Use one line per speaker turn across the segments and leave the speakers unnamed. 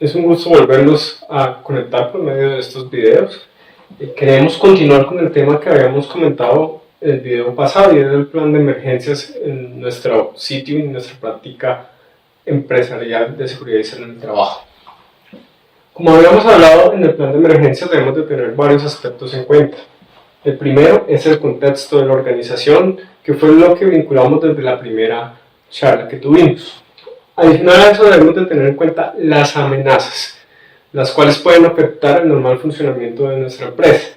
Es un gusto volverlos a conectar por medio de estos videos. Queremos continuar con el tema que habíamos comentado en el video pasado, y es el plan de emergencias en nuestro sitio y en nuestra práctica empresarial de seguridad y salud en el trabajo. Como habíamos hablado, en el plan de emergencias debemos de tener varios aspectos en cuenta. El primero es el contexto de la organización, que fue lo que vinculamos desde la primera charla que tuvimos. Adicional a eso, debemos de tener en cuenta las amenazas, las cuales pueden afectar el normal funcionamiento de nuestra empresa.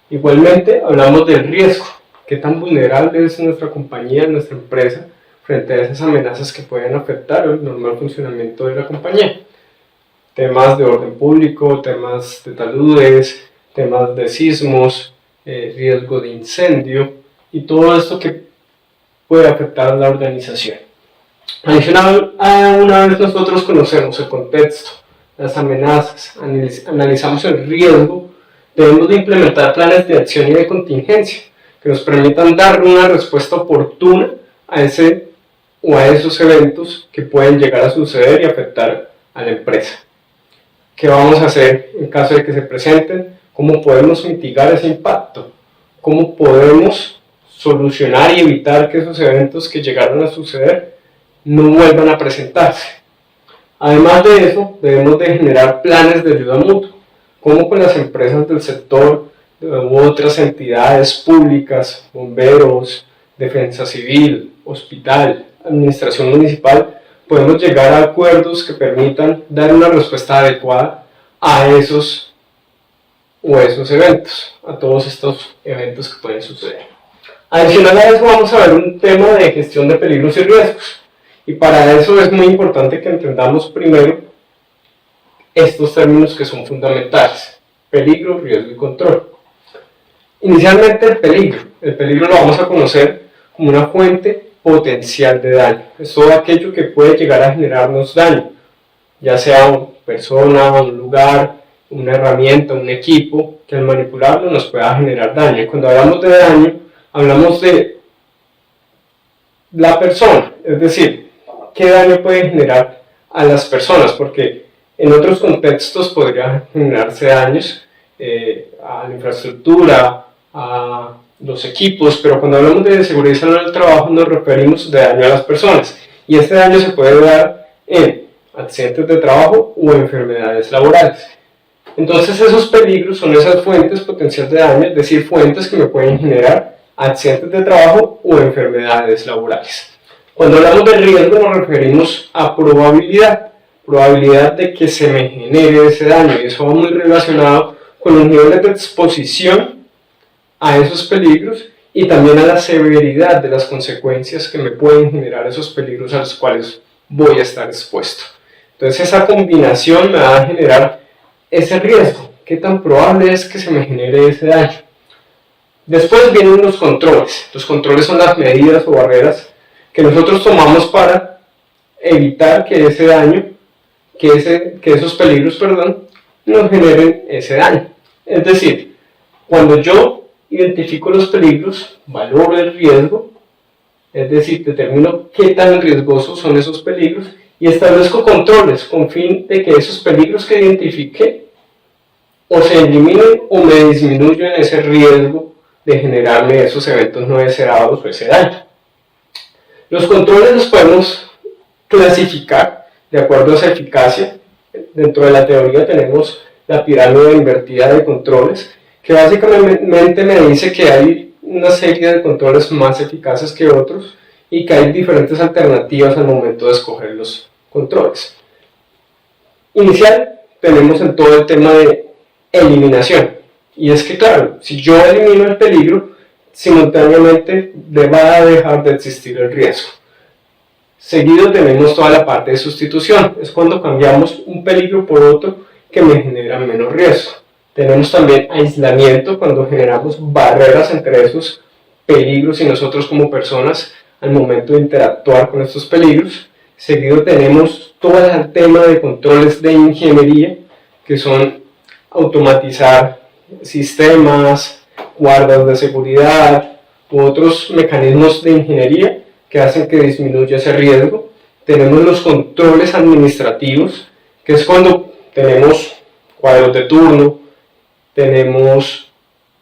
Igualmente, hablamos del riesgo, qué tan vulnerable es nuestra compañía, nuestra empresa, frente a esas amenazas que pueden afectar el normal funcionamiento de la compañía. Temas de orden público, temas de taludes, temas de sismos, riesgo de incendio y todo esto que puede afectar a la organización. Adicional, una vez nosotros conocemos el contexto, las amenazas, analizamos el riesgo, debemos de implementar planes de acción y de contingencia que nos permitan dar una respuesta oportuna a ese o a esos eventos que pueden llegar a suceder y afectar a la empresa. ¿Qué vamos a hacer en caso de que se presenten? ¿Cómo podemos mitigar ese impacto? ¿Cómo podemos solucionar y evitar que esos eventos que llegaron a suceder no vuelvan a presentarse? Además de eso, debemos de generar planes de ayuda mutua, como con las empresas del sector u otras entidades públicas, bomberos, defensa civil, hospital, administración municipal, podemos llegar a acuerdos que permitan dar una respuesta adecuada a esos eventos, a todos estos eventos que pueden suceder. Adicional a eso, vamos a ver un tema de gestión de peligros y riesgos. Y para eso es muy importante que entendamos primero estos términos que son fundamentales: peligro, riesgo y control. Inicialmente el peligro lo vamos a conocer como una fuente potencial de daño. Es todo aquello que puede llegar a generarnos daño, ya sea una persona, un lugar, una herramienta, un equipo, que al manipularlo nos pueda generar daño. Y cuando hablamos de daño, hablamos de la persona, es decir, qué daño puede generar a las personas, porque en otros contextos podría generarse daños a la infraestructura, a los equipos, pero cuando hablamos de seguridad y salud del trabajo nos referimos de daño a las personas, y este daño se puede dar en accidentes de trabajo o enfermedades laborales. Entonces esos peligros son esas fuentes potenciales de daño, es decir, fuentes que me pueden generar accidentes de trabajo o enfermedades laborales. Cuando hablamos de riesgo nos referimos a probabilidad de que se me genere ese daño, y eso va muy relacionado con los niveles de exposición a esos peligros y también a la severidad de las consecuencias que me pueden generar esos peligros a los cuales voy a estar expuesto. Entonces esa combinación me va a generar ese riesgo, qué tan probable es que se me genere ese daño. Después vienen los controles. Los controles son las medidas o barreras que nosotros tomamos para evitar que ese daño, que esos peligros, nos generen ese daño. Es decir, cuando yo identifico los peligros, valoro el riesgo, es decir, determino qué tan riesgosos son esos peligros y establezco controles con fin de que esos peligros que identifique o se eliminen o me disminuyan ese riesgo de generarme esos eventos no deseados o ese daño. Los controles los podemos clasificar de acuerdo a su eficacia. Dentro de la teoría tenemos la pirámide invertida de controles, que básicamente me dice que hay una serie de controles más eficaces que otros y que hay diferentes alternativas al momento de escoger los controles. Inicial, tenemos en todo el tema de eliminación, y es que claro, si yo elimino el peligro, simultáneamente va a dejar de existir el riesgo. Seguido tenemos toda la parte de sustitución, es cuando cambiamos un peligro por otro que me genera menos riesgo. Tenemos también aislamiento, cuando generamos barreras entre esos peligros y nosotros como personas al momento de interactuar con estos peligros. Seguido tenemos todo el tema de controles de ingeniería, que son automatizar sistemas, guardas de seguridad u otros mecanismos de ingeniería que hacen que disminuya ese riesgo. Tenemos los controles administrativos, que es cuando tenemos cuadros de turno, tenemos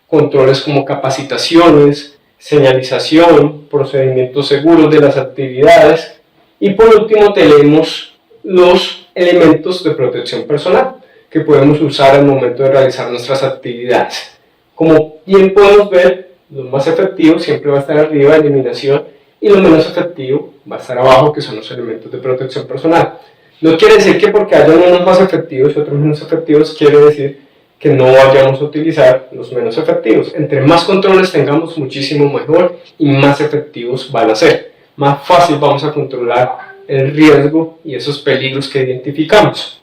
controles como capacitaciones, señalización, procedimientos seguros de las actividades y por último tenemos los elementos de protección personal que podemos usar al momento de realizar nuestras actividades. Como bien podemos ver, lo más efectivo siempre va a estar arriba, eliminación, y lo menos efectivo va a estar abajo, que son los elementos de protección personal. No quiere decir que porque haya unos más efectivos y otros menos efectivos, quiere decir que no vayamos a utilizar los menos efectivos. Entre más controles tengamos, muchísimo mejor y más efectivos van a ser. Más fácil vamos a controlar el riesgo y esos peligros que identificamos.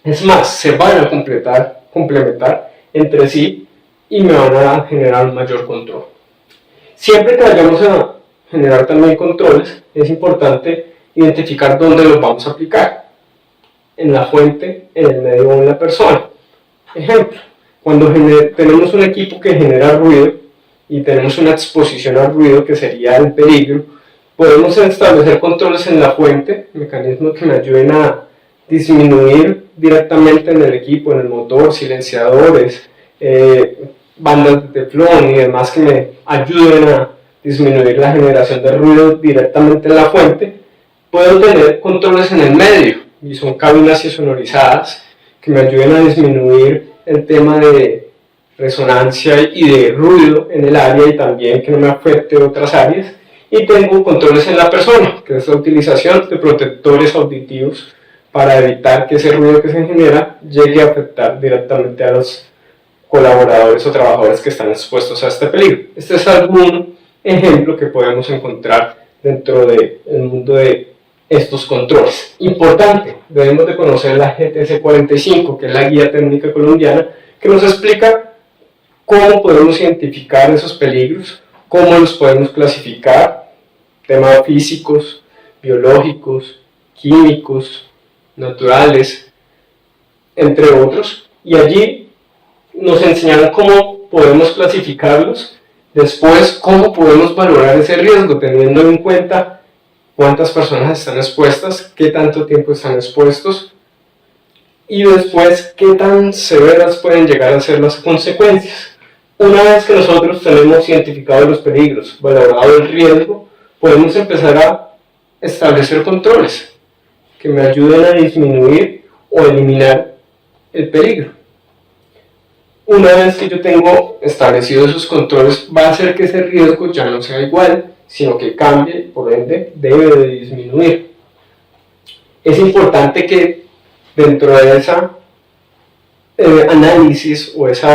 Es más, se van a complementar entre sí y me van a generar un mayor control. Siempre que vayamos a generar también controles, es importante identificar dónde los vamos a aplicar. En la fuente, en el medio o en la persona. Ejemplo, cuando tenemos un equipo que genera ruido y tenemos una exposición al ruido que sería el peligro, podemos establecer controles en la fuente, mecanismos que me ayuden a disminuir directamente en el equipo, en el motor, silenciadores, bandas de teflón y demás que me ayuden a disminuir la generación de ruido directamente en la fuente. Puedo tener controles en el medio y son cabinas insonorizadas que me ayuden a disminuir el tema de resonancia y de ruido en el área y también que no me afecte otras áreas. Y tengo controles en la persona, que es la utilización de protectores auditivos para evitar que ese ruido que se genera llegue a afectar directamente a los colaboradores o trabajadores que están expuestos a este peligro. Este es algún ejemplo que podemos encontrar dentro del mundo de estos controles. Importante, debemos de conocer la GTC 45, que es la Guía Técnica Colombiana, que nos explica cómo podemos identificar esos peligros, cómo los podemos clasificar, temas físicos, biológicos, químicos, naturales, entre otros, y allí nos enseñaron cómo podemos clasificarlos, después cómo podemos valorar ese riesgo teniendo en cuenta cuántas personas están expuestas, qué tanto tiempo están expuestos y después qué tan severas pueden llegar a ser las consecuencias. Una vez que nosotros tenemos identificado los peligros, valorado el riesgo, podemos empezar a establecer controles que me ayuden a disminuir o eliminar el peligro. Una vez que yo tengo establecidos esos controles, va a hacer que ese riesgo ya no sea igual, sino que cambie, por ende debe de disminuir. Es importante que dentro de ese análisis o ese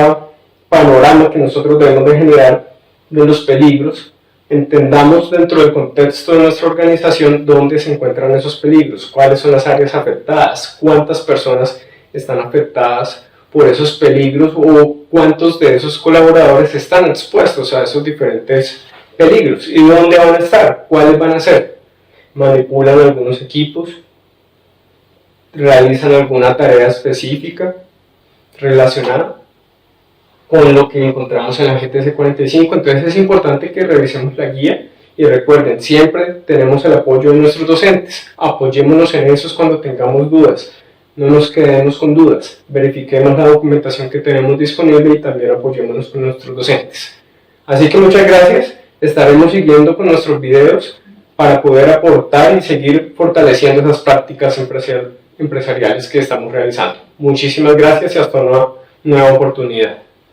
panorama que nosotros debemos de generar de los peligros, entendamos dentro del contexto de nuestra organización dónde se encuentran esos peligros, cuáles son las áreas afectadas, cuántas personas están afectadas por esos peligros o cuántos de esos colaboradores están expuestos a esos diferentes peligros y dónde van a estar, cuáles van a ser. Manipulan algunos equipos, realizan alguna tarea específica relacionada con lo que encontramos en la GTC 45, entonces es importante que revisemos la guía y recuerden, siempre tenemos el apoyo de nuestros docentes, apoyémonos en esos cuando tengamos dudas, no nos quedemos con dudas, verifiquemos la documentación que tenemos disponible y también apoyémonos con nuestros docentes. Así que muchas gracias, estaremos siguiendo con nuestros videos para poder aportar y seguir fortaleciendo esas prácticas empresariales que estamos realizando. Muchísimas gracias y hasta una nueva oportunidad.